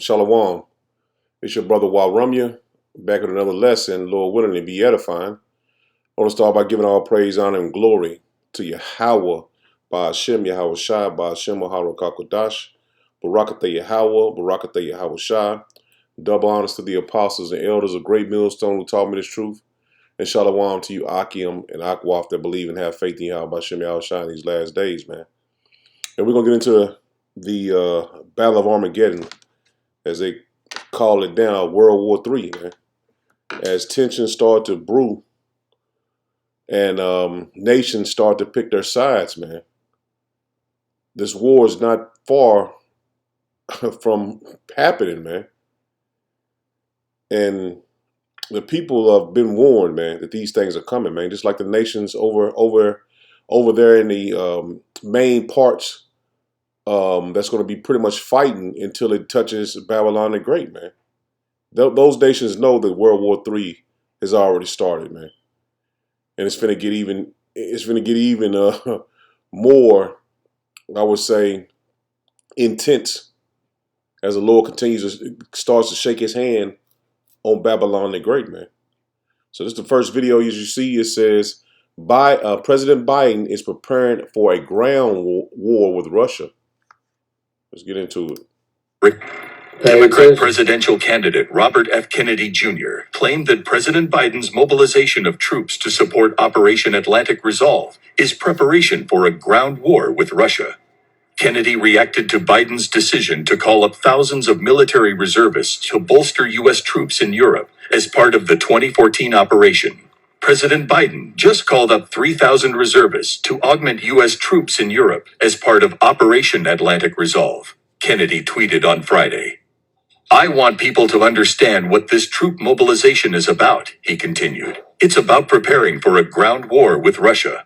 Shalom. It's your brother Walrumya, back with another lesson, Lord willing, to be edifying. I want to start by giving all praise, honor, and glory to Yahweh, Ba'ashem Yahweh Shai, Ba'ashem Harokakodash, Barakatah Yahweh, Barakatah Yahweh Shai. Double honors to the apostles and elders of Great Millstone who taught me this truth. And shalom to you, Akim and Akwaf, that believe and have faith in Yahweh, Ba'ashem Yahweh Shai in these last days, man. And we're going to get into the Battle of Armageddon, as they call it down, World War III, man. As tensions start to brew and nations start to pick their sides, man. This war is not far from happening, man. And the people have been warned, man, that these things are coming, man. Just like the nations over there in the main parts, that's going to be pretty much fighting until it touches Babylon the Great, man. Those nations know that World War III has already started, man, and it's finna get even. It's finna get even more, I would say, intense as the Lord starts to shake His hand on Babylon the Great, man. So this is the first video, as you see. It says, President Biden is preparing for a ground war with Russia. Let's get into it. Democrat presidential candidate Robert F. Kennedy Jr. claimed that President Biden's mobilization of troops to support Operation Atlantic Resolve is preparation for a ground war with Russia. Kennedy reacted to Biden's decision to call up thousands of military reservists to bolster U.S. troops in Europe as part of the 2014 operation. President Biden just called up 3,000 reservists to augment U.S. troops in Europe as part of Operation Atlantic Resolve, Kennedy tweeted on Friday. I want people to understand what this troop mobilization is about, he continued. It's about preparing for a ground war with Russia.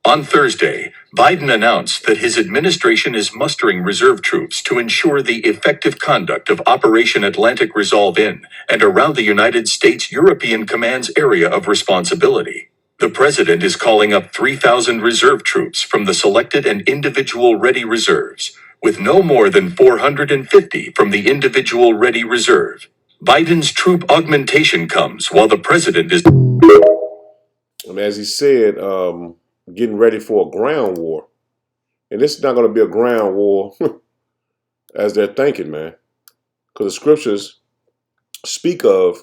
On Thursday, Biden announced that his administration is mustering reserve troops to ensure the effective conduct of Operation Atlantic Resolve in and around the United States European Command's area of responsibility. The president is calling up 3,000 reserve troops from the selected and individual ready reserves, with no more than 450 from the individual ready reserve. Biden's troop augmentation comes while the president is... As he said, getting ready for a ground war. And this is not going to be a ground war as they're thinking, man. Because the scriptures speak of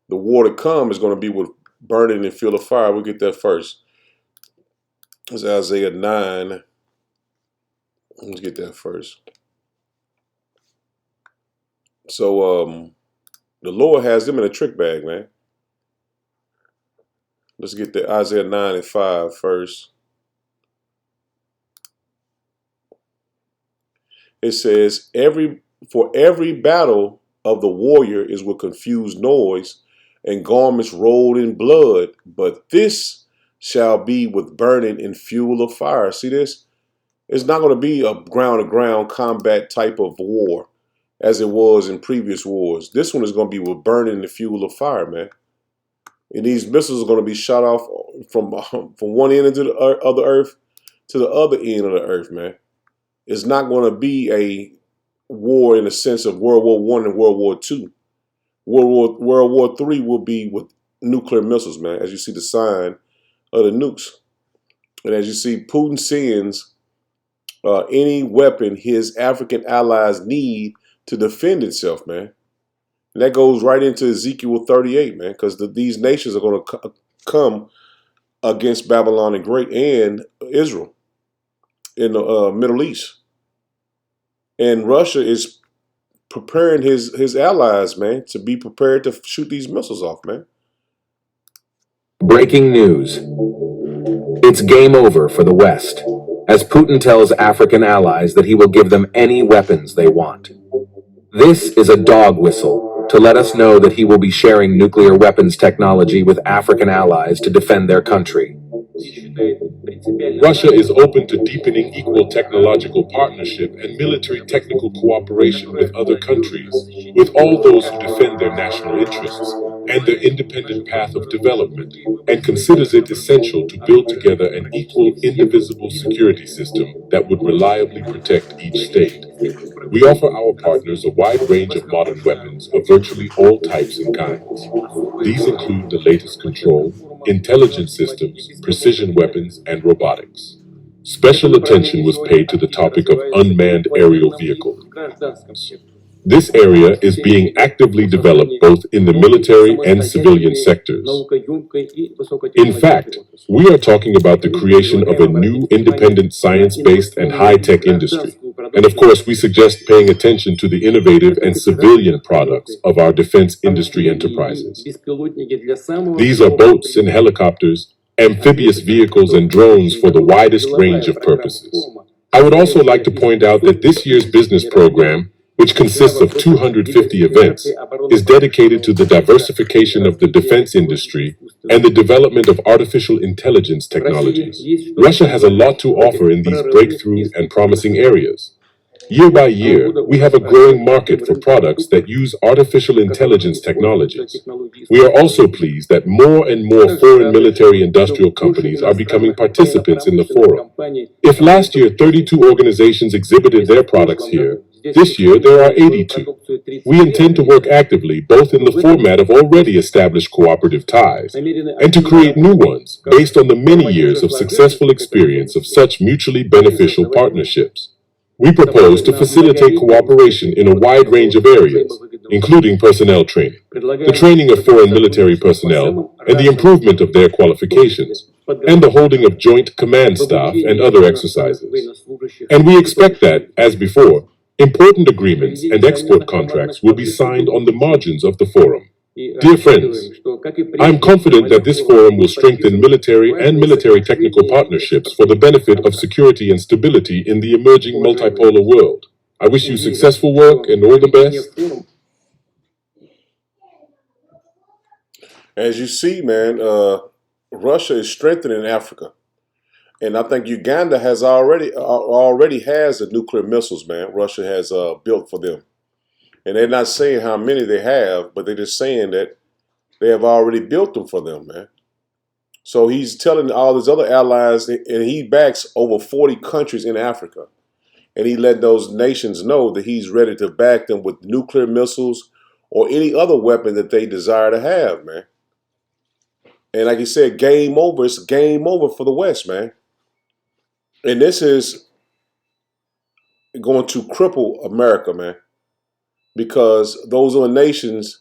the war to come is going to be with burning and fuel of fire. We'll get that first. It's Isaiah 9. Let's get that first. So the Lord has them in a trick bag, man. Let's get the Isaiah 9 and 5 first. It says, for every battle of the warrior is with confused noise and garments rolled in blood, but this shall be with burning and fuel of fire. See this? It's not going to be a ground-to-ground combat type of war as it was in previous wars. This one is going to be with burning and fuel of fire, man. And these missiles are going to be shot off from one end of the earth to the other end of the earth, man. It's not going to be a war in the sense of World War I and World War II. World War III will be with nuclear missiles, man, as you see the sign of the nukes. And as you see, Putin sends any weapon his African allies need to defend itself, man. And that goes right into Ezekiel 38, man, because these nations are going to come against Babylon the Great and Israel in the Middle East. And Russia is preparing his allies, man, to be prepared to shoot these missiles off, man. Breaking news. It's game over for the West, as Putin tells African allies that he will give them any weapons they want. This is a dog whistle to let us know that he will be sharing nuclear weapons technology with African allies to defend their country. Russia is open to deepening equal technological partnership and military technical cooperation with other countries, with all those who defend their national interests. and their independent path of development, and considers it essential to build together an equal, indivisible security system that would reliably protect each state. We offer our partners a wide range of modern weapons of virtually all types and kinds. These include the latest control, intelligence systems, precision weapons, and robotics. Special attention was paid to the topic of unmanned aerial vehicles. This area is being actively developed both in the military and civilian sectors. In fact, we are talking about the creation of a new independent science-based and high-tech industry. And of course, we suggest paying attention to the innovative and civilian products of our defense industry enterprises. These are boats and helicopters, amphibious vehicles and drones for the widest range of purposes. I would also like to point out that this year's business program, which consists of 250 events, is dedicated to the diversification of the defense industry and the development of artificial intelligence technologies. Russia has a lot to offer in these breakthrough and promising areas. Year by year, we have a growing market for products that use artificial intelligence technologies. We are also pleased that more and more foreign military industrial companies are becoming participants in the forum. If last year 32 organizations exhibited their products here, this year there are 82. We intend to work actively both in the format of already established cooperative ties and to create new ones based on the many years of successful experience of such mutually beneficial partnerships. We propose to facilitate cooperation in a wide range of areas, including personnel training, the training of foreign military personnel, and the improvement of their qualifications, and the holding of joint command staff and other exercises. And we expect that, as before, important agreements and export contracts will be signed on the margins of the forum. Dear friends, I am confident that this forum will strengthen military and military technical partnerships for the benefit of security and stability in the emerging multipolar world. I wish you successful work and all the best. As you see, man, Russia is strengthening Africa. And I think Uganda has already has the nuclear missiles, man. Russia has built for them. And they're not saying how many they have, but they're just saying that they have already built them for them, man. So he's telling all his other allies, and he backs over 40 countries in Africa. And he let those nations know that he's ready to back them with nuclear missiles or any other weapon that they desire to have, man. And like he said, game over. It's game over for the West, man. And this is going to cripple America, man. Because those other nations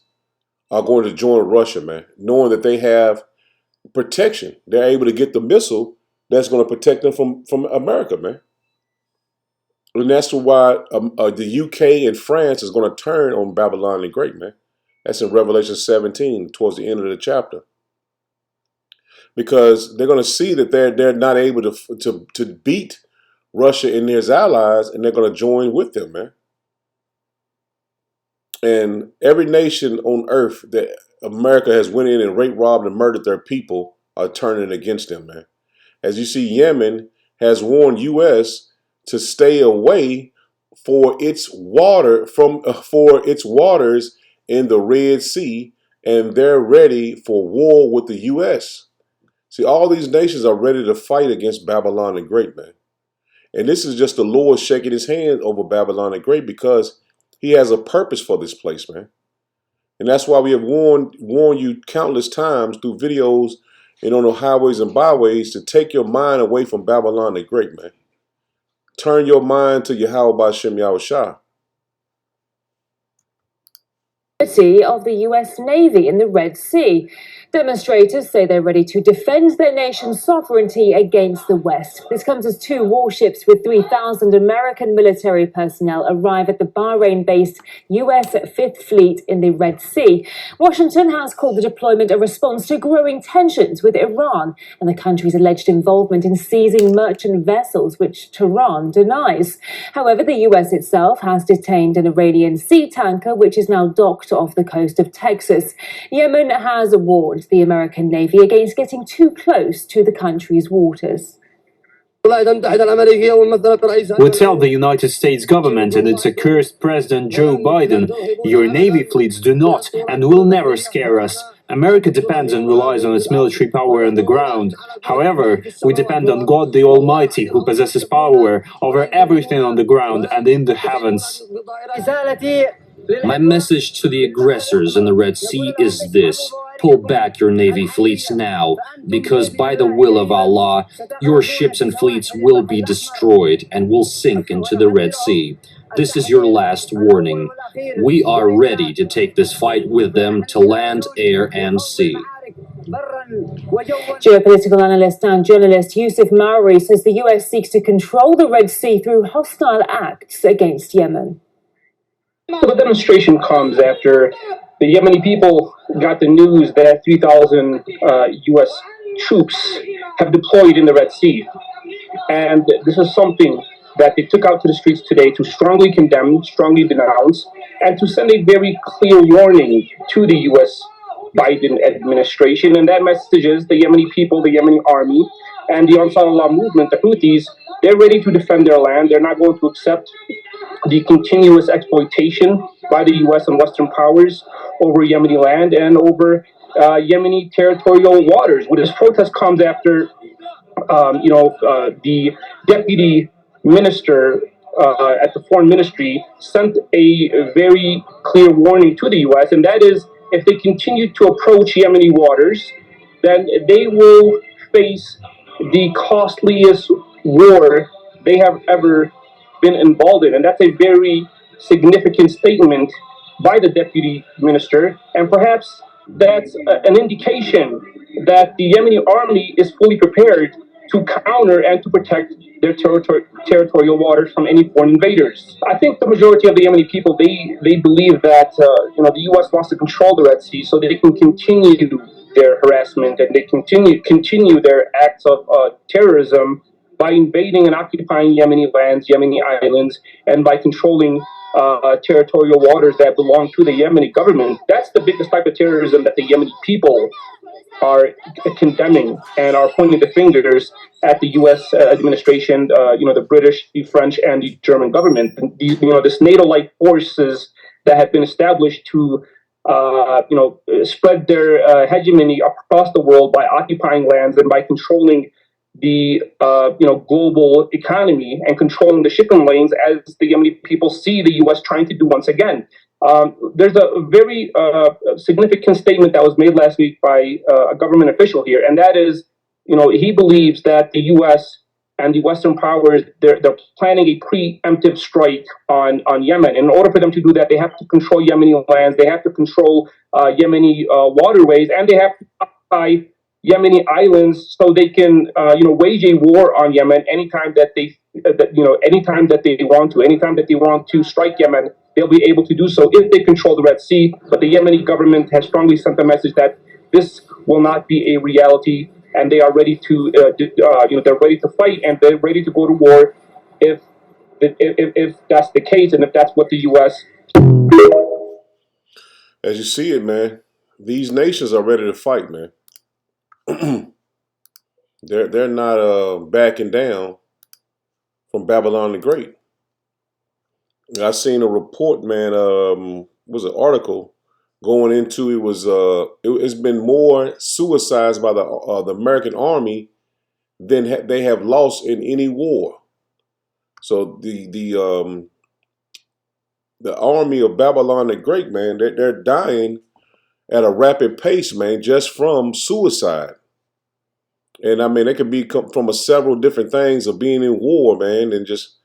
are going to join Russia, man, knowing that they have protection. They're able to get the missile that's going to protect them from America, man. And that's why the UK and France is going to turn on Babylon the Great, man. That's in Revelation 17, towards the end of the chapter. Because they're going to see that they're not able to beat Russia and their allies, and they're going to join with them, man. And every nation on earth that America has went in and raped, robbed, and murdered their people are turning against them, man. As you see, Yemen has warned U.S. to stay away for its waters in the Red Sea, and they're ready for war with the U.S. See, all these nations are ready to fight against Babylon the Great, man. And this is just the Lord shaking his hand over Babylon the Great because he has a purpose for this place, man. And that's why we have warned you countless times through videos and on the highways and byways to take your mind away from Babylon the Great, man. Turn your mind to Yahweh B'Shem Yahushua. Of the U.S. Navy in the Red Sea. Demonstrators say they're ready to defend their nation's sovereignty against the West. This comes as 2 warships with 3,000 American military personnel arrive at the Bahrain-based U.S. Fifth Fleet in the Red Sea. Washington has called the deployment a response to growing tensions with Iran and the country's alleged involvement in seizing merchant vessels, which Tehran denies. However, the U.S. itself has detained an Iranian sea tanker, which is now docked off the coast of Texas. Yemen has warned the American Navy against getting too close to the country's waters. We tell the United States government and its accursed President Joe Biden, your Navy fleets do not and will never scare us. America depends and relies on its military power on the ground. However, we depend on God the Almighty, who possesses power over everything on the ground and in the heavens. My message to the aggressors in the Red Sea is this: pull back your Navy fleets now, because by the will of Allah, your ships and fleets will be destroyed and will sink into the Red Sea. This is your last warning. We are ready to take this fight with them to land, air, and sea. Geopolitical analyst and journalist Yusuf Maori says the US seeks to control the Red Sea through hostile acts against Yemen. The demonstration comes after the Yemeni people got the news that 3,000 U.S. troops have deployed in the Red Sea. And this is something that they took out to the streets today to strongly condemn, strongly denounce, and to send a very clear warning to the U.S. Biden administration. And that message is the Yemeni people, the Yemeni army, and the Ansar Allah movement, the Houthis, they're ready to defend their land. They're not going to accept the continuous exploitation by the U.S. and Western powers over Yemeni land and over Yemeni territorial waters. Well, this protest comes after, the deputy minister at the foreign ministry sent a very clear warning to the U.S., and that is, if they continue to approach Yemeni waters, then they will face the costliest war they have ever been involved in. And that's a very significant statement by the deputy minister. And perhaps that's an indication that the Yemeni army is fully prepared to counter and to protect their territorial waters from any foreign invaders. I think the majority of the Yemeni people, they believe that the U.S. wants to control the Red Sea so that they can continue their harassment and they continue their acts of terrorism by invading and occupying Yemeni lands, Yemeni islands, and by controlling territorial waters that belong to the Yemeni government. That's the biggest type of terrorism that the Yemeni people are condemning and are pointing the fingers at the U.S. Administration, the British, the French, and the German government. And this NATO-like forces that have been established to, spread their hegemony across the world by occupying lands and by controlling the global economy and controlling the shipping lanes, as the Yemeni people see the U.S. trying to do once again. There's a very significant statement that was made last week by a government official here, and that is, he believes that the U.S. and the Western powers, they're planning a preemptive strike on Yemen. In order for them to do that, they have to control Yemeni lands, they have to control Yemeni waterways, and they have to occupy Yemeni islands so they can, wage a war on Yemen anytime that they want to strike Yemen. They'll be able to do so if they control the Red Sea. But the Yemeni government has strongly sent a message that this will not be a reality, and they are ready to, they're ready to fight and they're ready to go to war if that's the case and if that's what the U.S. As you see it, man, these nations are ready to fight, man. They're not backing down from Babylon the Great. I seen a report, man. Was an article going into it was it's been more suicides by the American army than they have lost in any war. So the army of Babylon the Great, man, they're dying at a rapid pace, man, just from suicide. And I mean, it could be from several different things of being in war, man, and just,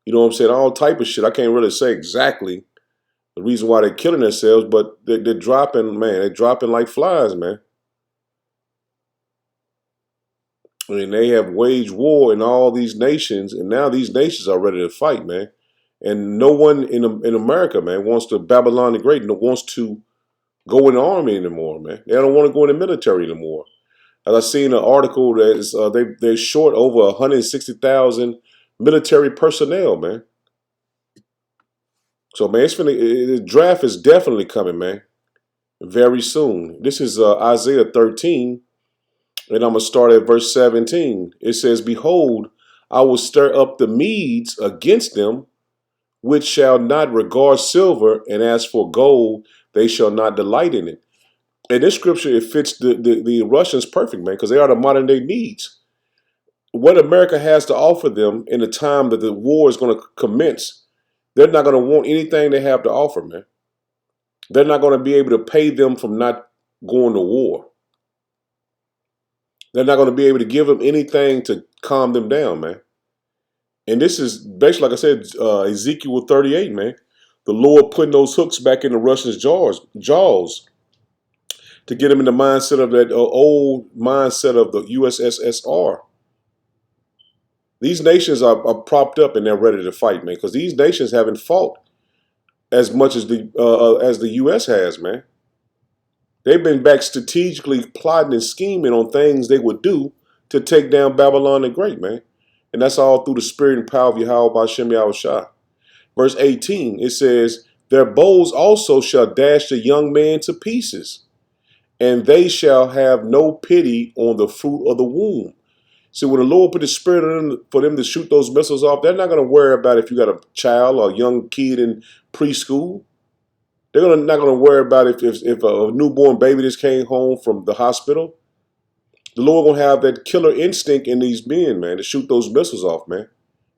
you know what I'm saying, all type of shit. I can't really say exactly the reason why they're killing themselves, but they're dropping, man, they're dropping like flies, man. I mean, they have waged war in all these nations, and now these nations are ready to fight, man. And no one in America, man, wants to Babylon the Great, wants to go in the army anymore, man. They don't want to go in the military anymore. As I seen an article that is they're short over 160,000 military personnel, man. So, man, the draft is definitely coming, man, very soon. This is Isaiah 13, and I'm going to start at verse 17. It says, "Behold, I will stir up the Medes against them, which shall not regard silver, and as for gold, they shall not delight in it. In this scripture, it fits the Russians perfect, man, because they are the modern day Medes. What America has to offer them in the time that the war is going to commence, they're not going to want anything they have to offer, man. They're not going to be able to pay them from not going to war. They're not going to be able to give them anything to calm them down, man. And this is basically, like I said, Ezekiel 38, man. The Lord putting those hooks back in the Russians' jaws to get them in the mindset of that old mindset of the USSR. These nations are propped up and they're ready to fight, man, because these nations haven't fought as much as the U.S. has, man. They've been back strategically plotting and scheming on things they would do to take down Babylon the Great, man. And that's all through the spirit and power of Yahweh Bashem Yahushua. Verse 18, it says, their bows also shall dash the young man to pieces, and they shall have no pity on the fruit of the womb. See, when the Lord put the spirit on them for them to shoot those missiles off, they're not going to worry about if you got a child or a young kid in preschool. They're not going to worry about if a newborn baby just came home from the hospital. The Lord going to have that killer instinct in these men, man, to shoot those missiles off, man.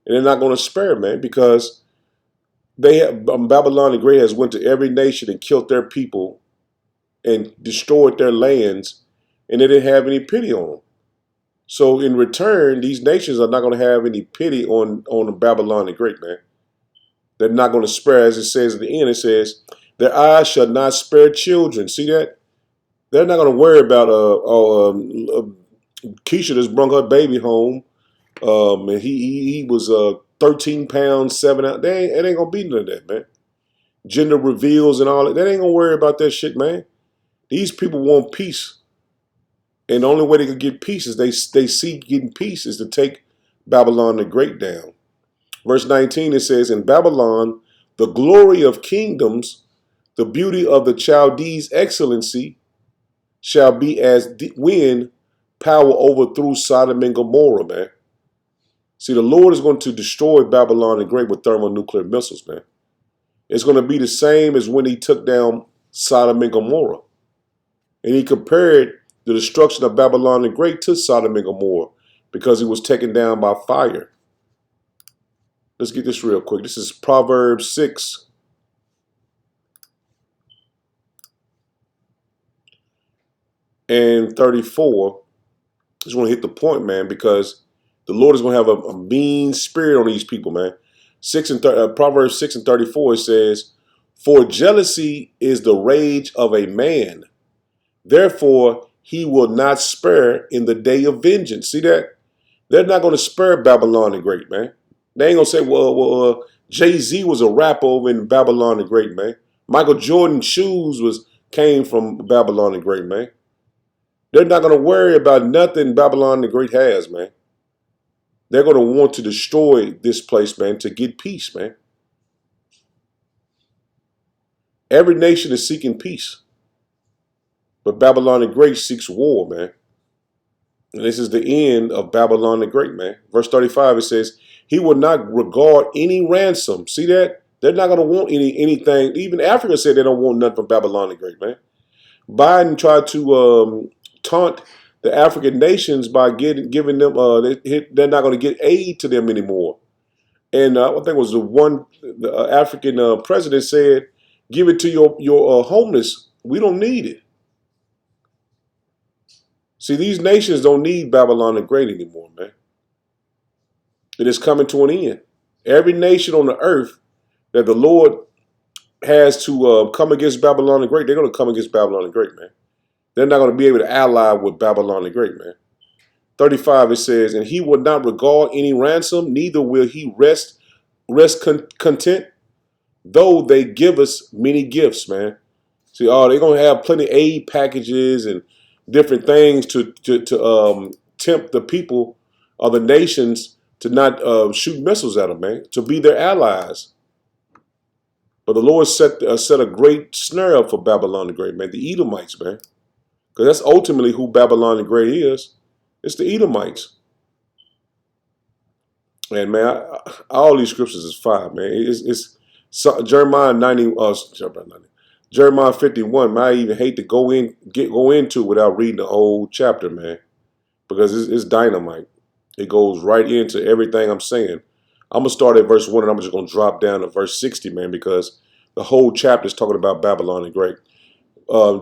And they're not going to spare, man, because Babylon the Great has went to every nation and killed their people and destroyed their lands, and they didn't have any pity on them. So in return, these nations are not going to have any pity on Babylon the Great, man. They're not going to spare, as it says at the end, it says, their eyes shall not spare children. See that? They're not going to worry about Keisha just brought her baby home, and he was 13 pounds, 7 ounces. It ain't going to be none of that, man. Gender reveals and all that. They ain't going to worry about that shit, man. These people want peace. And the only way they can get peace is they see getting peace is to take Babylon the Great down. Verse 19, it says, in Babylon, the glory of kingdoms, the beauty of the Chaldees' excellency, shall be as when power overthrew Sodom and Gomorrah, man. See, the Lord is going to destroy Babylon the Great with thermonuclear missiles, man. It's going to be the same as when he took down Sodom and Gomorrah. And he compared the destruction of Babylon the Great to Sodom and Gomorrah because it was taken down by fire. Let's get this real quick. This is Proverbs 6. And 34. Just want to hit the point, man, because the Lord is going to have a mean spirit on these people, man. Proverbs 6 and 34, it says, for jealousy is the rage of a man. Therefore, he will not spare in the day of vengeance. See that? They're not going to spare Babylon the Great, man. They ain't going to say, well, Jay-Z was a rapper over in Babylon the Great, man. Michael Jordan's shoes came from Babylon the Great, man. They're not going to worry about nothing Babylon the Great has, man. They're going to want to destroy this place, man, to get peace, man. Every nation is seeking peace. But Babylon the Great seeks war, man. And this is the end of Babylon the Great, man. Verse 35, it says, he will not regard any ransom. See that? They're not going to want anything. Even Africa said they don't want nothing from Babylon the Great, man. Biden tried to taunt the African nations by giving them, they're not going to get aid to them anymore. And I think it was the African president said, give it to your homeless. We don't need it. See, these nations don't need Babylon the Great anymore, man. It is coming to an end. Every nation on the earth that the Lord has to come against Babylon the Great, they're going to come against Babylon the Great, man. They're not going to be able to ally with Babylon the Great, man. 35, it says, and he will not regard any ransom, neither will he rest content, though they give us many gifts, man. See, they're going to have plenty of aid packages and different things to tempt the people of the nations to not shoot missiles at them, man, to be their allies. But the Lord set a great snare up for Babylon the Great, man, the Edomites, man. Because that's ultimately who Babylon the Great is. It's the Edomites. And man, all these scriptures is fire, man. It's Jeremiah 90, Jeremiah 51. Man, I even hate to go into it without reading the whole chapter, man, because it's dynamite. It goes right into everything I'm saying. I'm gonna start at verse 1, and I'm just gonna drop down to verse 60, man, because the whole chapter is talking about Babylon the Great.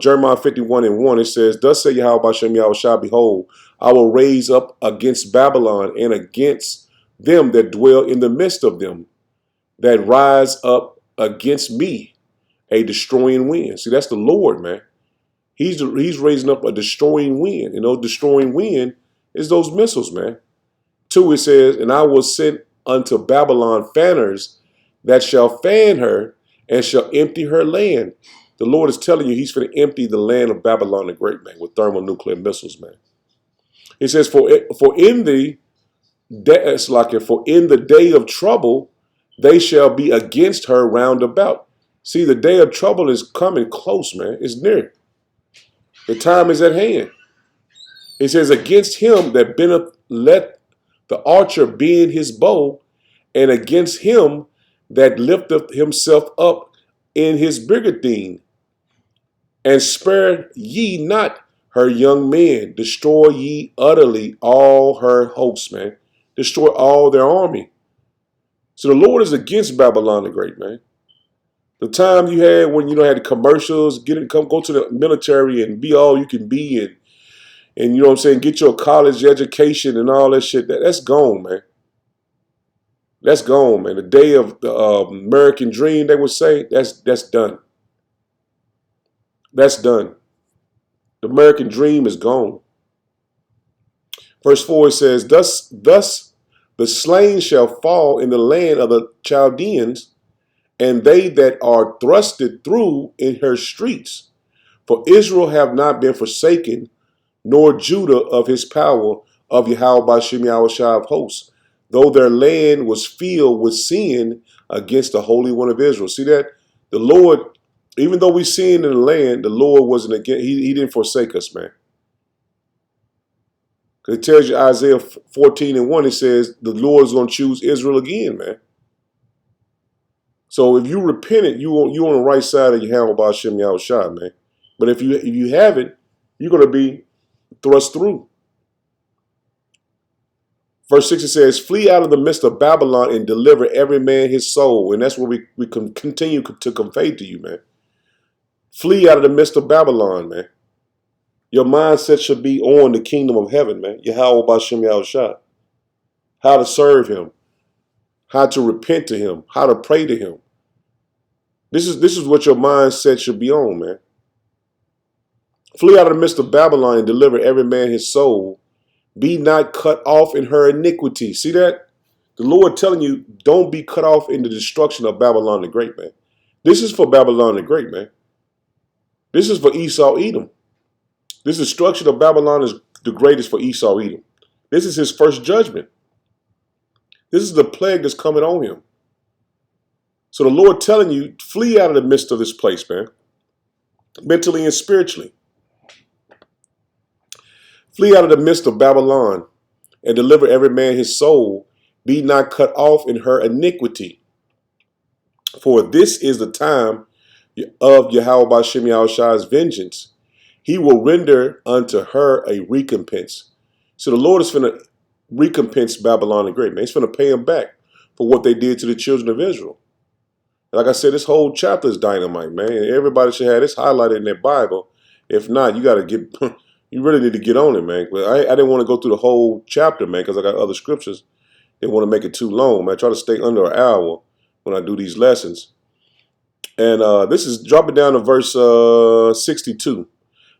Jeremiah 51:1, it says, "Thus say Yahweh Bashem Yahushua, behold, I will raise up against Babylon and against them that dwell in the midst of them, that rise up against me, a destroying wind." See, that's the Lord, man. He's raising up a destroying wind, and those destroying wind is those missiles, man. 2, it says, "And I will send unto Babylon fanners that shall fan her and shall empty her land." The Lord is telling you he's going to empty the land of Babylon the Great, man, with thermonuclear missiles, man. It says, for in the day of trouble, they shall be against her round about. See, the day of trouble is coming close, man. It's near. The time is at hand. It says, against him that bendeth, let the archer bend his bow, and against him that lifteth himself up in his brigandine. And spare ye not her young men. Destroy ye utterly all her hosts, man. Destroy all their army. So the Lord is against Babylon the Great, man. The time you had when had the commercials, go to the military and be all you can be, and you know what I'm saying, get your college education and all that shit. That's gone, man. That's gone, man. The day of the American dream, they would say, that's done. That's done. The American dream is gone. Verse 4 says, Thus the slain shall fall in the land of the Chaldeans, and they that are thrusted through in her streets. For Israel have not been forsaken, nor Judah of his power, of Yahweh Bashem Yahushua of hosts, though their land was filled with sin against the Holy One of Israel. See that? The Lord, even though we sinned in the land, the Lord wasn't against, he didn't forsake us, man. Because it tells you, Isaiah 14:1, it says the Lord is going to choose Israel again, man. So if you repented, you on the right side of Yahweh Bashem Yahushua, man. But if you haven't, you're going to be thrust through. Verse 6, it says, "Flee out of the midst of Babylon and deliver every man his soul." And that's what we can continue to convey to you, man. Flee out of the midst of Babylon, man. Your mindset should be on the kingdom of heaven, man. Yahweh Bashem Yahushua. How to serve him. How to repent to him. How to pray to him. This is what your mindset should be on, man. Flee out of the midst of Babylon and deliver every man his soul. Be not cut off in her iniquity. See that? The Lord telling you, don't be cut off in the destruction of Babylon the Great, man. This is for Babylon the Great, man. This is for Esau, Edom. This destruction of Babylon is the greatest for Esau, Edom. This is his first judgment. This is the plague that's coming on him. So the Lord telling you, flee out of the midst of this place, man. Mentally and spiritually. Flee out of the midst of Babylon and deliver every man his soul. Be not cut off in her iniquity. For this is the time of Yahweh Bashem Yahushua's vengeance. He will render unto her a recompense. So the Lord is going to recompense Babylon the Great, man. He's going to pay them back for what they did to the children of Israel. Like I said, this whole chapter is dynamite, man. And everybody should have this highlighted in their Bible. If not, you got to get, you really need to get on it, man. But I didn't want to go through the whole chapter, man, because I got other scriptures. Didn't want to make it too long, man. I try to stay under an hour when I do these lessons. And this is dropping down to verse 62.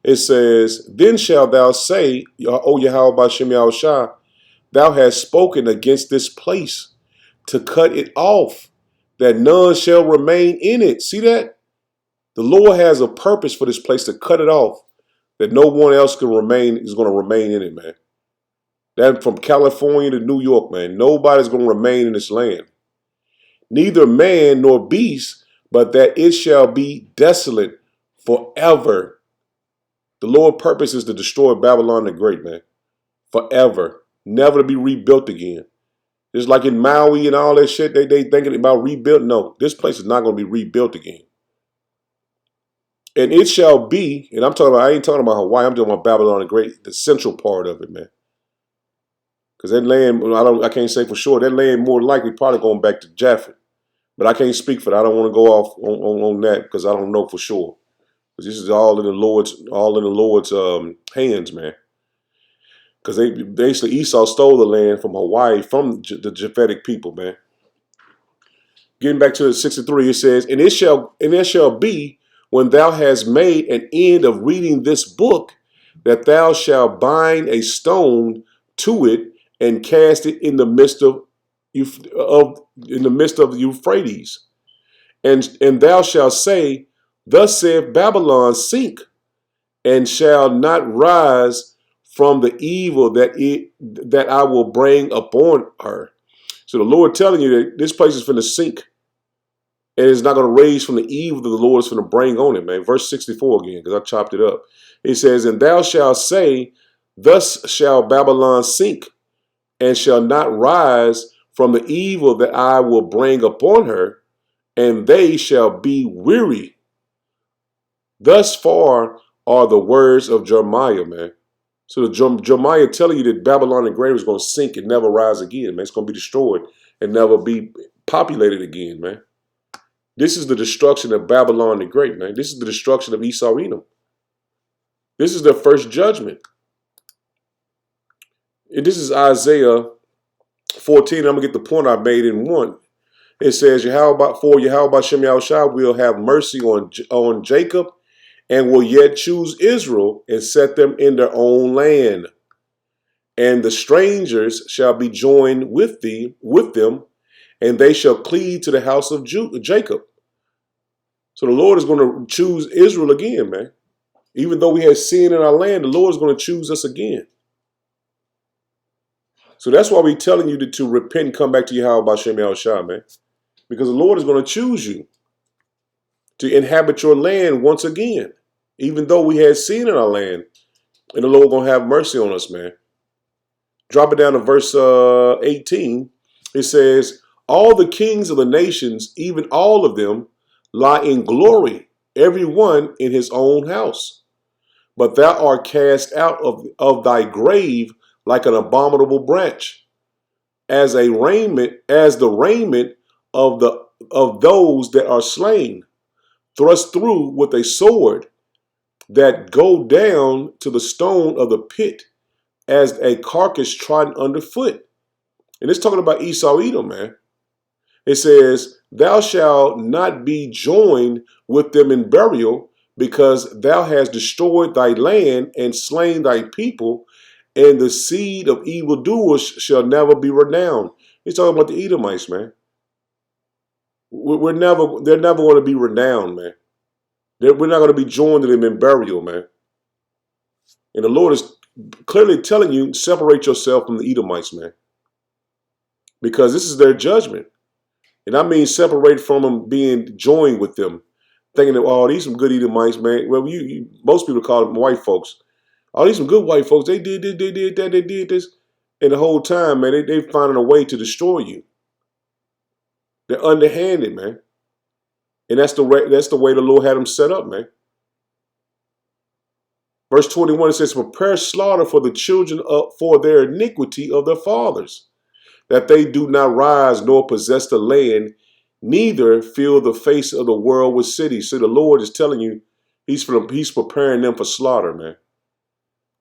It says, "Then shalt thou say, O Yahweh Bashem Yahushua, thou hast spoken against this place to cut it off, that none shall remain in it." See that? The Lord has a purpose for this place to cut it off, that no one else is going to remain in it, man. That from California to New York, man, nobody's going to remain in this land. Neither man nor beast, but that it shall be desolate forever. The Lord's purpose is to destroy Babylon the Great, man. Forever. Never to be rebuilt again. Just like in Maui and all that shit, they thinking about rebuild. No, this place is not going to be rebuilt again. And it shall be, and I'm talking about, I ain't talking about Hawaii, I'm talking about Babylon the Great, the central part of it, man. Because that land, I can't say for sure, that land more likely probably going back to Jaffet. But I can't speak for that. I don't want to go off on that because I don't know for sure. Because this is all in the Lord's hands, man. Because they basically Esau stole the land from Hawaii from the Japhetic people, man. Getting back to 63, it says, and it shall be when thou hast made an end of reading this book, that thou shalt bind a stone to it and cast it in the midst of the Euphrates, and thou shalt say, thus saith Babylon, sink, and shall not rise from the evil that I will bring upon her. So the Lord telling you that this place is finna sink. And it's not going to raise from the evil that the Lord is going to bring on it, man. Verse 64 again, because I chopped it up. It says, and thou shalt say, thus shall Babylon sink, and shall not rise from the evil that I will bring upon her, and they shall be weary. Thus far are the words of Jeremiah, man. So Jeremiah telling you that Babylon the Great is going to sink and never rise again, man. It's going to be destroyed and never be populated again, man. This is the destruction of Babylon the Great, man. This is the destruction of Esau Edom. This is their first judgment. And this is Isaiah 14. I'm going to get the point I made in 1. It says, Yahweh Shem Yahushua will have mercy on Jacob and will yet choose Israel and set them in their own land. And the strangers shall be joined with them, and they shall cleave to the house of Jacob. So the Lord is going to choose Israel again, man. Even though we had sin in our land, the Lord is going to choose us again. So that's why we're telling you to repent and come back to Yahweh B'Shem Yahushua, man. Because the Lord is going to choose you to inhabit your land once again. Even though we had sin in our land, and the Lord going to have mercy on us, man. Drop it down to verse 18. It says, all the kings of the nations, even all of them, lie in glory, every one in his own house. But thou art cast out of thy grave like an abominable branch, as the raiment of those that are slain, thrust through with a sword, that go down to the stone of the pit, as a carcass trodden underfoot. And it's talking about Esau Edom, man. It says, thou shalt not be joined with them in burial, because thou hast destroyed thy land and slain thy people, and the seed of evildoers shall never be renowned. He's talking about the Edomites, man. They're never going to be renowned, man. We're not going to be joined to them in burial, man. And the Lord is clearly telling you, separate yourself from the Edomites, man. Because this is their judgment. And I mean separate from them, being joined with them. Thinking that, oh, these some good Edomites, man. Well, most people call them white folks. Oh, these some good white folks. They did that, they did this. And the whole time, man, they finding a way to destroy you. They're underhanded, man. And that's the way the Lord had them set up, man. Verse 21, it says, prepare slaughter for the children for their iniquity of their fathers, that they do not rise nor possess the land, neither fill the face of the world with cities. So the Lord is telling you, he's preparing them for slaughter, man.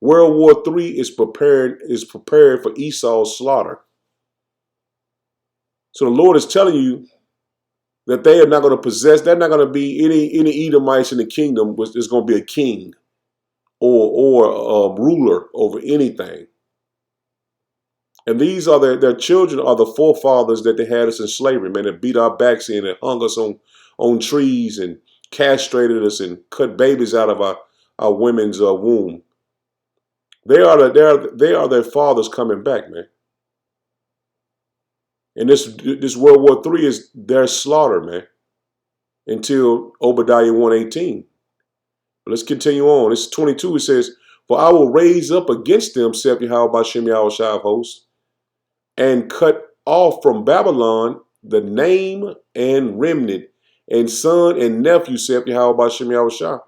World War III is prepared for Esau's slaughter. So the Lord is telling you that they are not going to possess, they're not going to be any Edomites in the kingdom. There's going to be a king or a ruler over anything. And these are their children are the forefathers that they had us in slavery, man, that beat our backs in and hung us on trees and castrated us and cut babies out of our women's womb. They are their fathers coming back, man. And this World War III is their slaughter, man, until Obadiah 1:18. But let's continue on. It's 22. It says, for I will raise up against them, saith Yahweh B'Shem Yahushua of hosts, and cut off from Babylon the name and remnant and son and nephew, saith Yahweh Shem Yahushua.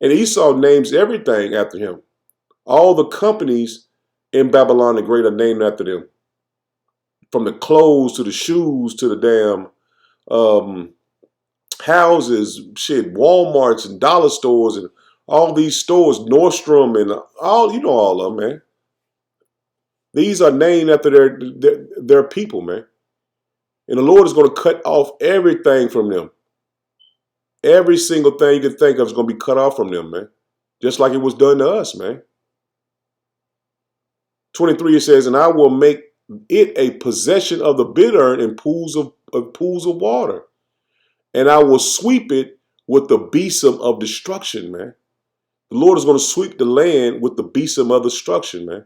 And Esau names everything after him. All the companies in Babylon the Great are named after them. From the clothes to the shoes to the damn houses, shit, Walmarts and dollar stores and all these stores, Nordstrom and all, you know, all of them, man. These are named after their people, man. And the Lord is going to cut off everything from them. Every single thing you can think of is going to be cut off from them, man. Just like it was done to us, man. 23, it says, and I will make it a possession of the bittern and pools of water. And I will sweep it with the besom of destruction, man. The Lord is going to sweep the land with the besom of destruction, man.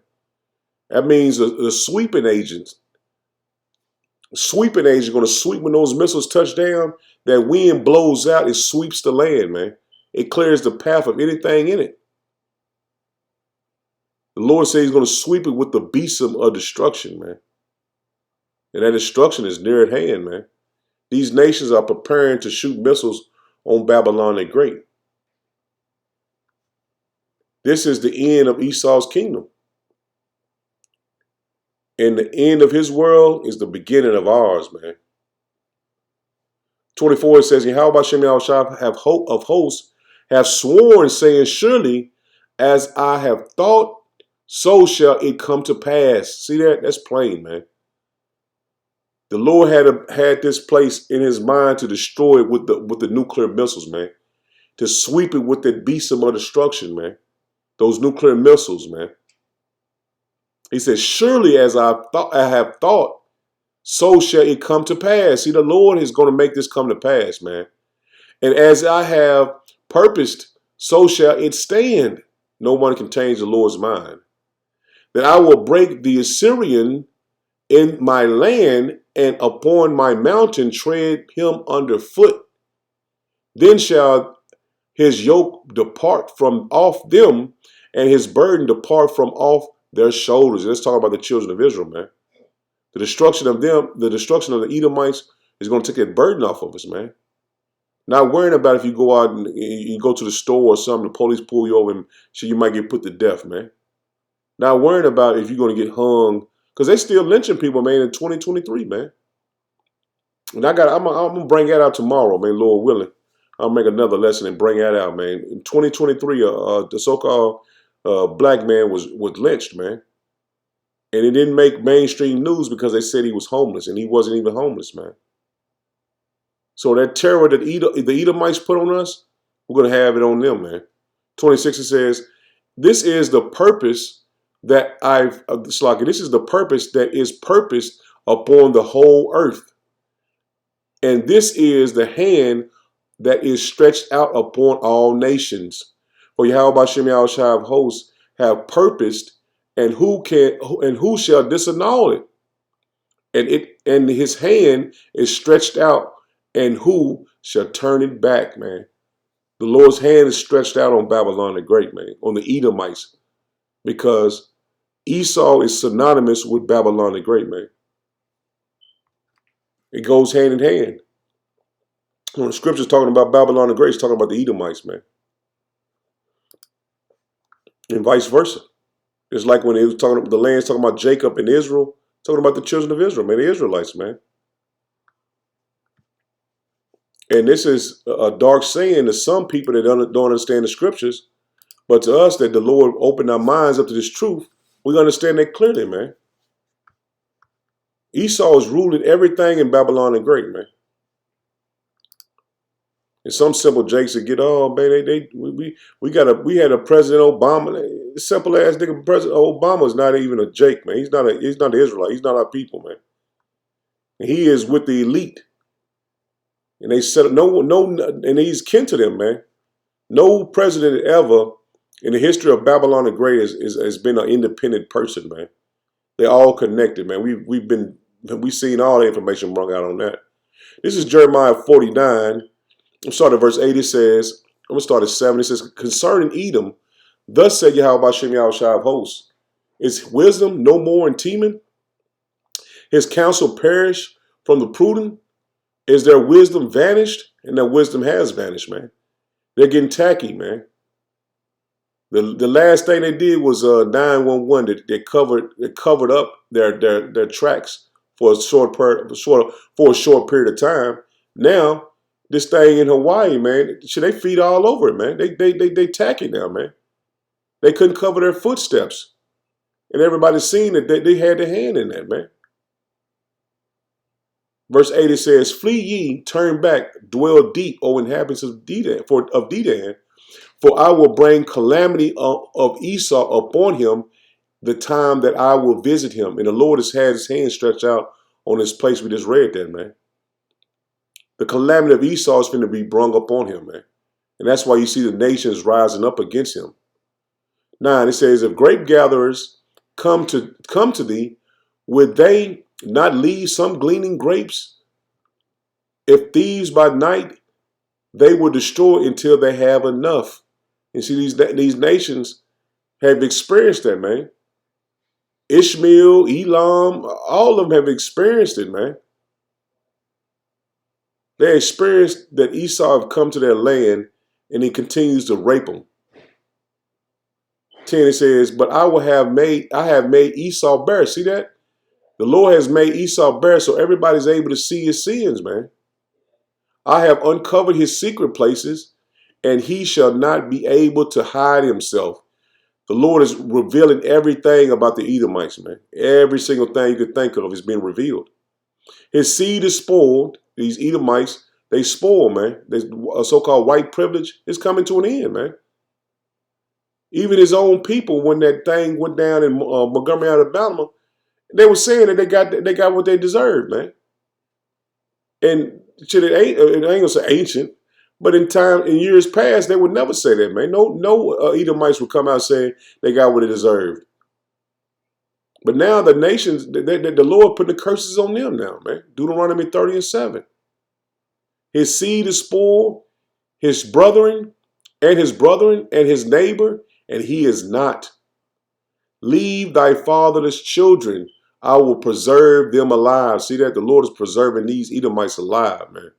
That means the sweeping agents. Sweeping agent going to sweep when those missiles touch down. That wind blows out, it sweeps the land, man. It clears the path of anything in it. The Lord says he's going to sweep it with the besom of destruction, man. And that destruction is near at hand, man. These nations are preparing to shoot missiles on Babylon the Great. This is the end of Esau's kingdom. And the end of his world is the beginning of ours, man. 24, it says, Yahweh Shem Yahushua have hope of hosts, have sworn, saying, surely as I have thought, so shall it come to pass. See that? That's plain, man. The Lord had this place in his mind to destroy it with the nuclear missiles, man. To sweep it with that besom of destruction, man. Those nuclear missiles, man. He says, surely as I have thought, so shall it come to pass. See, the Lord is going to make this come to pass, man. And as I have purposed, so shall it stand. No one can change the Lord's mind. That I will break the Assyrian in my land, and upon my mountain tread him underfoot. Then shall his yoke depart from off them, and his burden depart from off their shoulders. Let's talk about the children of Israel, man. The destruction of them, the destruction of the Edomites is going to take that burden off of us, man. Not worrying about if you go out and you go to the store or something, the police pull you over and shit, you might get put to death, man. Not worrying about if you're going to get hung, because they still lynching people, man, in 2023, man. And I'm going to bring that out tomorrow, man, Lord willing. I'll make another lesson and bring that out, man. In 2023, the so-called black man was lynched, man. And it didn't make mainstream news because they said he was homeless, and he wasn't even homeless, man. So that terror that the Edomites put on us, we're going to have it on them, man. 26, it says, this is the purpose that this is the purpose that is purposed upon the whole earth. And this is the hand that is stretched out upon all nations. For Yahweh Shem Yahushua of hosts have purposed, and who shall disannul it? And his hand is stretched out, and who shall turn it back, man? The Lord's hand is stretched out on Babylon the Great, man, on the Edomites, because Esau is synonymous with Babylon the Great, man. It goes hand in hand. When the scripture's talking about Babylon the Great, it's talking about the Edomites, man. And vice versa. It's like when it was talking about the land's talking about Jacob and Israel, talking about the children of Israel, man, the Israelites, man. And this is a dark saying to some people that don't understand the scriptures, but to us that the Lord opened our minds up to this truth, we understand that clearly, man. Esau is ruling everything in Babylon the Great, man. And some simple jakes that get, oh man, we had a President Obama, simple ass nigga. President Obama is not even a jake, man. He's not an Israelite. He's not our people, man. And he is with the elite. And they said and he's kin to them, man. No president ever in the history of Babylon the Great has been an independent person, man. They're all connected, man. We've seen all the information brought out on that. This is Jeremiah 49. I'm starting at verse 8. It says, I'm going to start at 7. It says, concerning Edom, thus said Yahweh Shem Yahushua of hosts, is wisdom no more in Teman? His counsel perish from the prudent? Is their wisdom vanished? And their wisdom has vanished, man. They're getting tacky, man. The last thing they did was 911. They covered up their tracks for a short period of time. Now this thing in Hawaii, man, they feed all over it, man. They tacky now, man. They couldn't cover their footsteps, and everybody's seen that they had their hand in that, man. Verse 80 says, "Flee ye, turn back, dwell deep, O inhabitants of Dedan, for I will bring calamity of Esau upon him the time that I will visit him." And the Lord has had his hand stretched out on this place we just read that, man. The calamity of Esau is going to be brung upon him, man. And that's why you see the nations rising up against him. 9, it says, "If grape gatherers come to thee, would they not leave some gleaning grapes? If thieves by night, they will destroy until they have enough." And see, these nations have experienced that, man. Ishmael, Elam, all of them have experienced it, man. They experienced that Esau have come to their land and he continues to rape them. 10, it says, "But I have made Esau bare." See that? The Lord has made Esau bare so everybody's able to see his sins, man. "I have uncovered his secret places, and he shall not be able to hide himself." The Lord is revealing everything about the Edomites, man. Every single thing you could think of is being revealed. His seed is spoiled. These Edomites, they spoil, man. A so-called white privilege is coming to an end, man. Even his own people, when that thing went down in Montgomery, Alabama, they were saying that they got what they deserved, man. And shit, I ain't gonna say ancient, but in years past, they would never say that, man. No Edomites would come out saying they got what they deserved. But now the nations, the Lord putting the curses on them now, man. Deuteronomy 30 and 7. His seed is spoiled, his brethren, and his neighbor, and he is not. Leave thy fatherless children, I will preserve them alive. See that? The Lord is preserving these Edomites alive, man.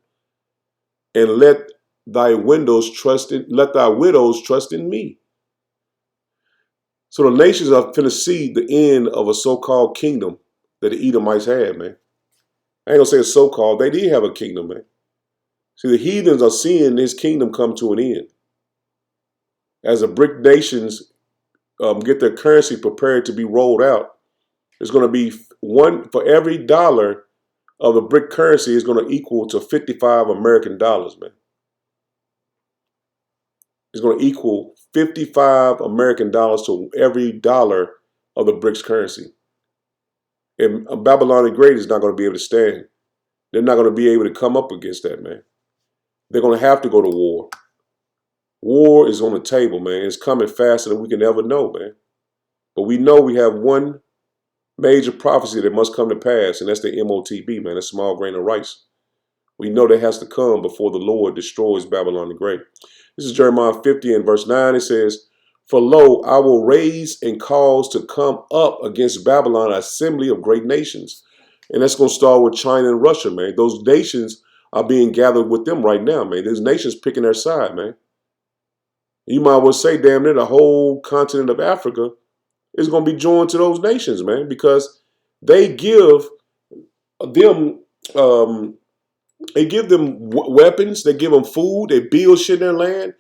And let thy widows trust in me. So the nations are finna see the end of a so-called kingdom that the Edomites had, man. I ain't gonna say it's so-called. They did have a kingdom, man. See, the heathens are seeing this kingdom come to an end. As the BRIC nations get their currency prepared to be rolled out, there's going to be one for every dollar of the BRIC currency is going to equal to 55 American dollars, man. It's going to equal 55 American dollars to every dollar of the BRICS currency. And Babylon the Great is not going to be able to stand. They're not going to be able to come up against that, man. They're going to have to go to war. War is on the table, man. It's coming faster than we can ever know, man. But we know we have one major prophecy that must come to pass, and that's the MOTB, man, a small grain of rice. We know that has to come before the Lord destroys Babylon the Great. This is Jeremiah 50 and verse 9. It says, "For lo, I will raise and cause to come up against Babylon an assembly of great nations." And that's going to start with China and Russia, man. Those nations are being gathered with them right now, man. Those nations picking their side, man. You might well say, damn near the whole continent of Africa is going to be joined to those nations, man, because they give them weapons, they give them food, they build shit in their land.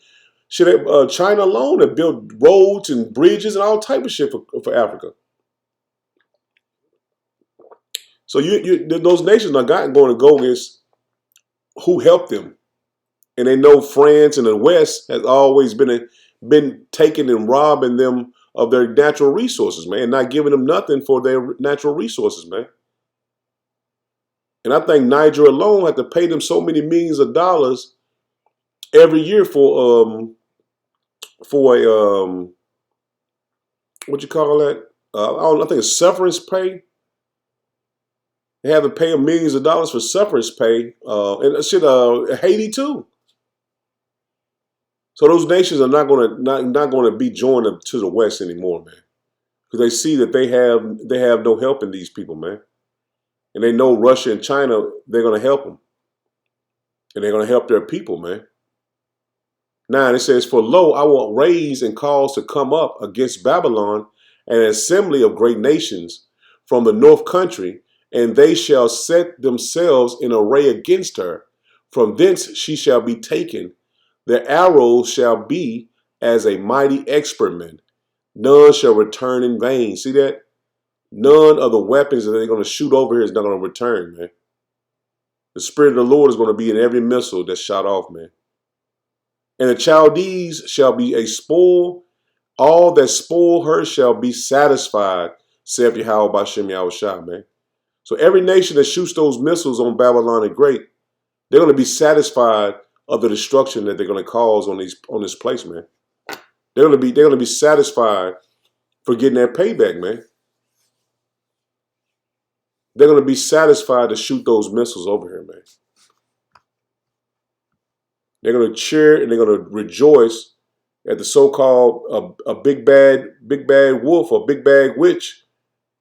China alone have built roads and bridges and all type of shit for Africa. So those nations are going to go against who helped them. And they know France and the West has always been taking and robbing them of their natural resources, man, not giving them nothing for their natural resources, man. And I think Niger alone had to pay them so many millions of dollars every year for a what you call that? I think it's severance pay. They have to pay them millions of dollars for severance pay, and shit, Haiti too. So those nations are not going to be joined to the West anymore, man, because they see that they have no help in these people, man. And they know Russia and China, they're going to help them. And they're going to help their people, man. 9, it says, for lo, I will raise and cause to come up against Babylon an assembly of great nations from the north country, and they shall set themselves in array against her. From thence she shall be taken. Their arrows shall be as a mighty expertman. None shall return in vain. See that? None of the weapons that they're going to shoot over here is not going to return, man. The Spirit of the Lord is going to be in every missile that's shot off, man. And the Chaldees shall be a spoil. All that spoil her shall be satisfied, saith Yahweh Bashem Yahushua, man. So every nation that shoots those missiles on Babylon the Great, they're going to be satisfied of the destruction that they're going to cause on this place, man. They're going to be satisfied for getting that payback, man. They're going to be satisfied to shoot those missiles over here, man. They're going to cheer and they're going to rejoice at the so-called a big bad wolf or big bad witch.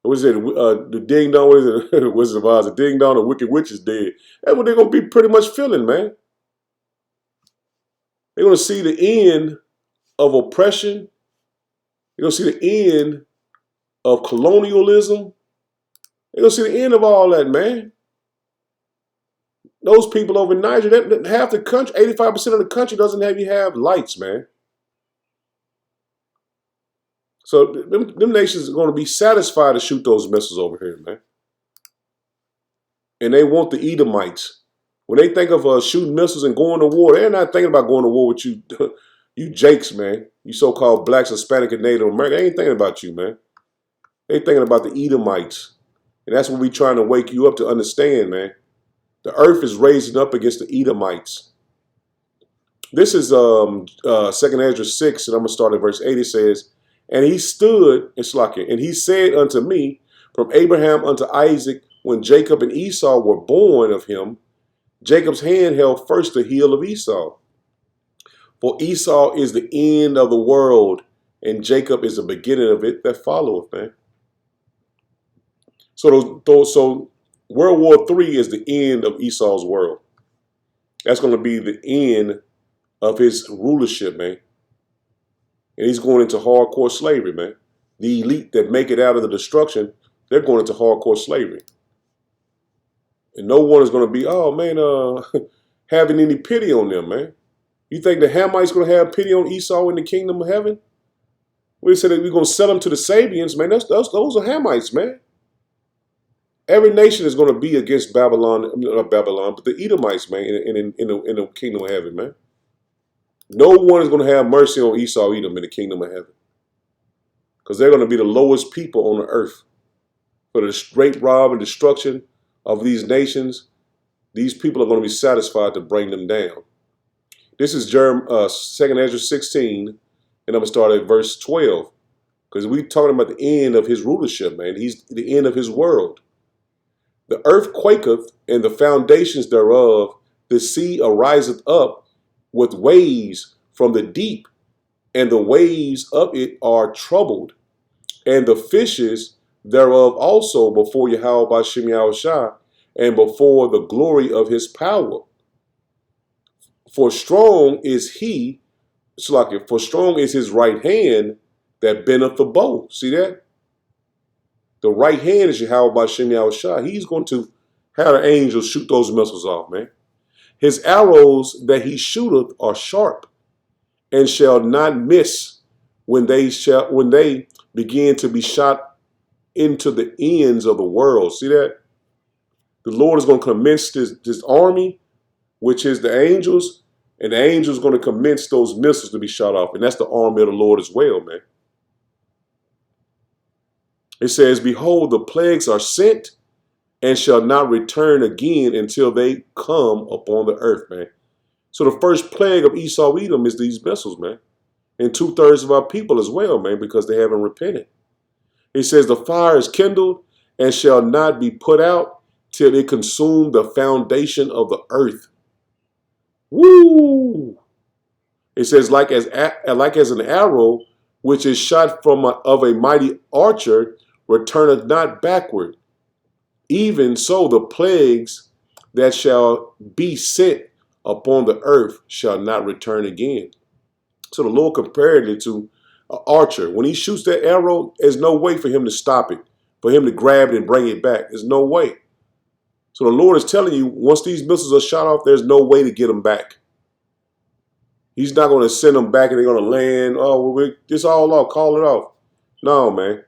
What is it? The ding dong. What is it? Wizard of Oz. The ding dong. The wicked witch is dead. That's what they're going to be pretty much feeling, man. They're going to see the end of oppression. They're going to see the end of colonialism. They're going to see the end of all that, man. Those people over in Niger, half the country, 85% of the country doesn't have lights, man. So them nations are going to be satisfied to shoot those missiles over here, man. And they want the Edomites. When they think of shooting missiles and going to war, they're not thinking about going to war with you, you jakes, man. You so-called blacks, Hispanic, and Native American. They ain't thinking about you, man. They thinking about the Edomites. And that's what we trying to wake you up to understand, man. The earth is raising up against the Edomites. This is 2nd Ezra 6, and I'm going to start at verse 8. It says, and he stood, and he said unto me, from Abraham unto Isaac, when Jacob and Esau were born of him, Jacob's hand held first the heel of Esau. For Esau is the end of the world, and Jacob is the beginning of it that followeth, man. So World War III is the end of Esau's world. That's going to be the end of his rulership, man. And he's going into hardcore slavery, man. The elite that make it out of the destruction, they're going into hardcore slavery. And no one is going to be, oh, man, having any pity on them, man. You think the Hamites going to have pity on Esau in the kingdom of heaven? We said that we're going to sell them to the Sabians, man. Those are Hamites, man. Every nation is going to be against Babylon, not Babylon, but the Edomites, man, in the kingdom of heaven, man. No one is going to have mercy on Esau, Edom in the kingdom of heaven. Because they're going to be the lowest people on the earth. For the great rob and destruction of these nations, these people are going to be satisfied to bring them down. This is 2nd Ezra 16, and I'm going to start at verse 12. Because we're talking about the end of his rulership, man. He's the end of his world. The earth quaketh, and the foundations thereof, the sea ariseth up with waves from the deep, and the waves of it are troubled, and the fishes thereof also before Yahweh Bashem Yahushua, and before the glory of his power. For strong is he, for strong is his right hand that bendeth the bow. See that? The right hand is Yahweh Bashem Yahushua. He's going to have the angels shoot those missiles off, man. His arrows that he shooteth are sharp, and shall not miss when they begin to be shot into the ends of the world. See that? The Lord is going to commence this army, which is the angels, and the angels are going to commence those missiles to be shot off. And that's the army of the Lord as well, man. It says, behold, the plagues are sent and shall not return again until they come upon the earth, man. So the first plague of Esau Edom is these missiles, man. And 2/3 of our people as well, man, because they haven't repented. It says the fire is kindled and shall not be put out till it consume the foundation of the earth. Woo! It says like as an arrow which is shot of a mighty archer returneth not backward, even so the plagues that shall be sent upon the earth shall not return again. So the Lord compared it to an archer. When he shoots that arrow, there's no way for him to stop it, for him to grab it and bring it back. There's no way. So the Lord is telling you, once these missiles are shot off, there's no way to get them back. He's not going to send them back and they're going to land. Oh, well, it's all off. Call it off. No, man.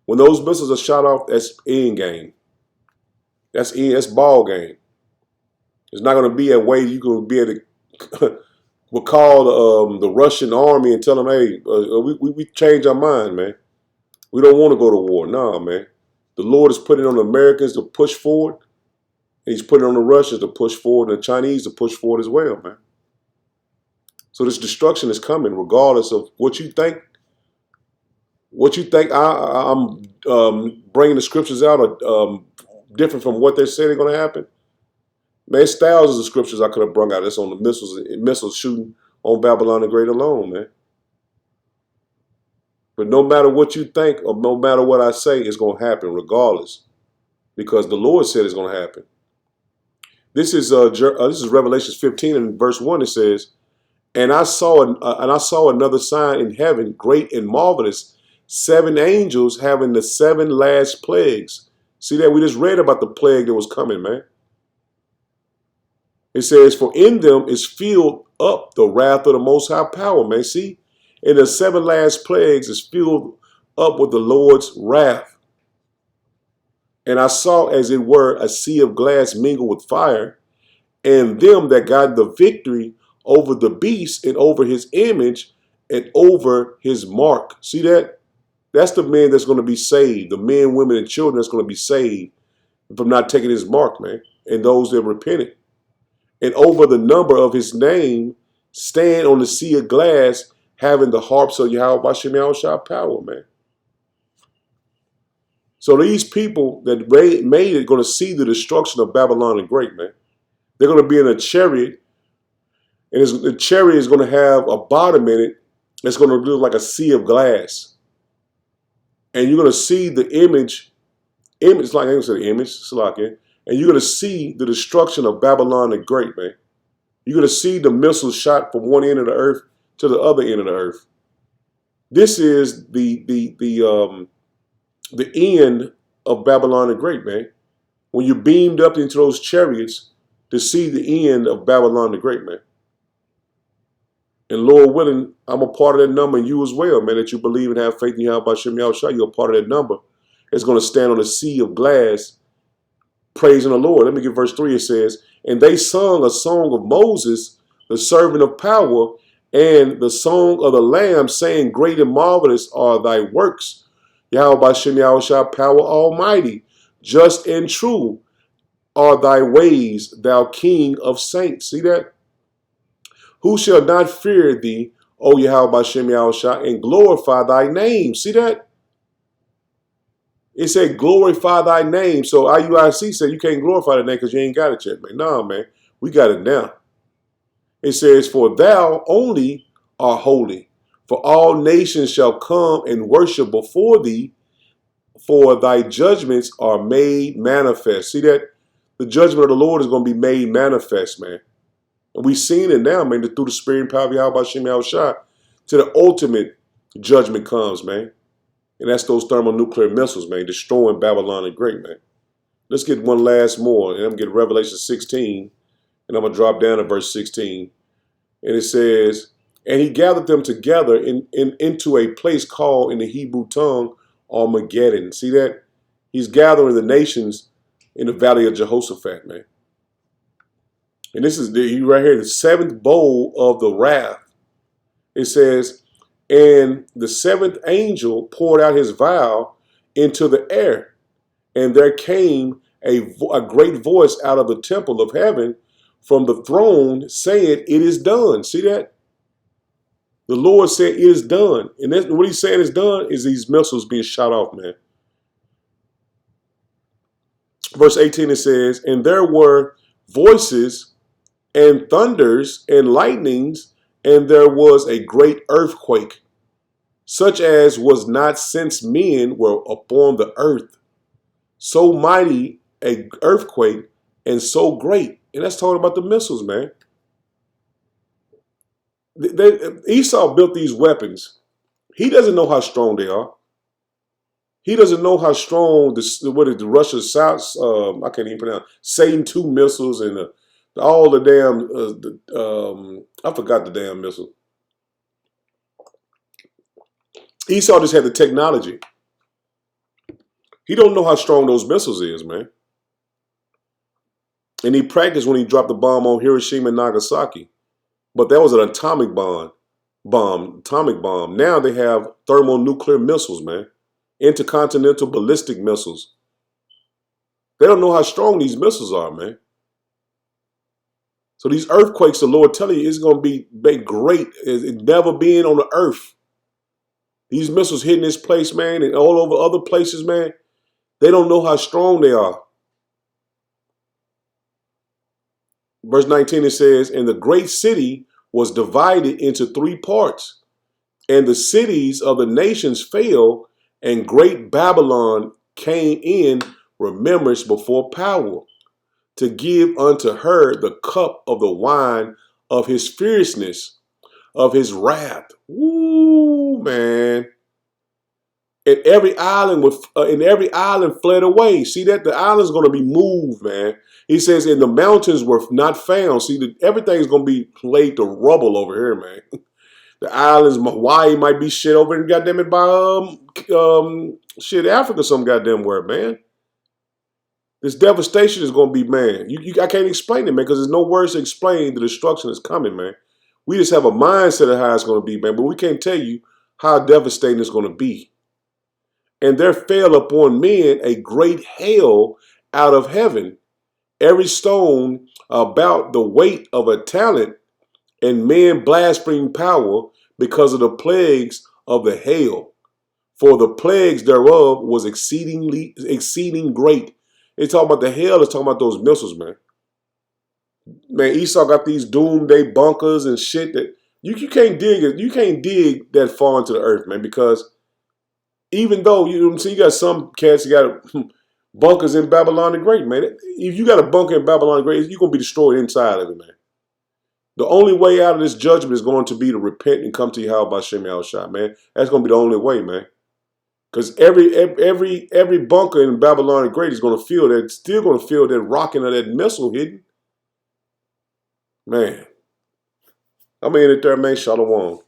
When those missiles are shot off, that's end game. That's ball game. It's not going to be a way you can be able to we'll call the Russian army and tell them, hey, we changed our mind, man. We don't want to go to war. No, man. The Lord is putting on the Americans to push forward. And he's putting on the Russians to push forward and the Chinese to push forward as well, man. So this destruction is coming regardless of what you think. What you think I'm bringing the scriptures out are different from what they say they're going to happen. Man, it's thousands of scriptures I could have brought out. That's on the missiles shooting on Babylon the Great alone, man. But no matter what you think or no matter what I say, it's going to happen regardless, because the Lord said it's going to happen. This is Revelation 15 and verse 1. It says, "And I saw another sign in heaven, great and marvelous, 7 angels having the 7 last plagues." See that? We just read about the plague that was coming, man. It says, "For in them is filled up the wrath of the Most High Power," man. See? And the 7 last plagues is filled up with the Lord's wrath. "And I saw, as it were, a sea of glass mingled with fire, and them that got the victory over the beast and over his image and over his mark." See that? That's the men that's going to be saved. The men, women, and children that's going to be saved from not taking his mark, man. And those that repented. "And over the number of his name stand on the sea of glass, having the harps of Yahweh Bashem Yahushua power," man. So these people that made it going to see the destruction of Babylon the Great, man. They're going to be in a chariot, and the chariot is going to have a bottom in it that's going to look like a sea of glass. And you're going to see the image like I said, the image, Salakia, and you're going to see the destruction of Babylon the Great, man. You're going to see the missiles shot from one end of the earth to the other end of the earth. This is the end of Babylon the Great, man. When you beamed up into those chariots to see the end of Babylon the Great, man. And Lord willing, I'm a part of that number, and you as well, man, that you believe and have faith in Yahweh Shem Yahushua. You're a part of that number. It's going to stand on a sea of glass, praising the Lord. Let me get verse 3. It says, "And they sung a song of Moses, the servant of power, and the song of the Lamb, saying, Great and marvelous are thy works, Yahweh Shem Yahushua, power almighty. Just and true are thy ways, thou King of saints." See that? "Who shall not fear thee, O Yahweh Shem Yahushua, and glorify thy name?" See that? It said, glorify thy name. So IUIC said you can't glorify the name because you ain't got it yet, man. No, man. We got it now. It says, "For thou only art holy, for all nations shall come and worship before thee, for thy judgments are made manifest." See that? The judgment of the Lord is going to be made manifest, man. And we've seen it now, man, through the spirit and power of Yahweh Shem Yahushua, to the ultimate judgment comes, man. And that's those thermonuclear missiles, man, destroying Babylon the Great, man. Let's get one last more, and I'm going to get Revelation 16, and I'm going to drop down to verse 16. And it says, "And he gathered them together into a place called in the Hebrew tongue Armageddon." See that? He's gathering the nations in the valley of Jehoshaphat, man. And this is right here, the 7th bowl of the wrath. It says, "And the 7th angel poured out his vial into the air, and there came a great voice out of the temple of heaven from the throne saying, It is done." See that? The Lord said, "It is done." And what he's saying is done is these missiles being shot off, man. Verse 18, it says, "And there were voices and thunders and lightnings, and there was a great earthquake, such as was not since men were upon the earth, so mighty a earthquake and so great. And that's talking about the missiles, man. Esau built these weapons. He doesn't know how strong they are. He doesn't know how strong the Russia's South, I can't even pronounce, Satan 2 missiles and all the damn, I forgot the damn missile. Esau just had the technology. He don't know how strong those missiles is, man. And he practiced when he dropped the bomb on Hiroshima and Nagasaki. But that was an atomic bomb. Now they have thermonuclear missiles, man. Intercontinental ballistic missiles. They don't know how strong these missiles are, man. So these earthquakes, the Lord telling you, is going to be great. It's never been on the earth. These missiles hitting this place, man, and all over other places, man. They don't know how strong they are. Verse 19, it says, and the great city was divided into 3 parts, and the cities of the nations fell, and great Babylon came in remembrance before power, to give unto her the cup of the wine of his fierceness, of his wrath. Woo, man. And every island fled away. See that? The island's going to be moved, man. He says, and the mountains were not found. See, everything's going to be laid to rubble over here, man. The islands, Hawaii might be shit over in goddamn it by Africa some goddamn where, man. This devastation is going to be, man. I can't explain it, man, because there's no words to explain the destruction that's coming, man. We just have a mindset of how it's going to be, man, but we can't tell you how devastating it's going to be. And there fell upon men a great hail out of heaven, every stone about the weight of a talent, and men blasphemed power because of the plagues of the hail. For the plagues thereof was exceeding great. It's talking about the hail, it's talking about those missiles, man. Man, Esau got these doomsday bunkers and shit that you can't dig it. You can't dig that far into the earth, man, because even though you got some cats that got bunkers in Babylon the Great, man. If you got a bunker in Babylon the Great, you're gonna be destroyed inside of it, man. The only way out of this judgment is going to be to repent and come to Yahweh Bashem Yahushua, man. That's gonna be the only way, man. Because every bunker in Babylon the Great is gonna feel that, still gonna feel that rocking of that missile hitting. Man. I'm in it there, man. Shalom.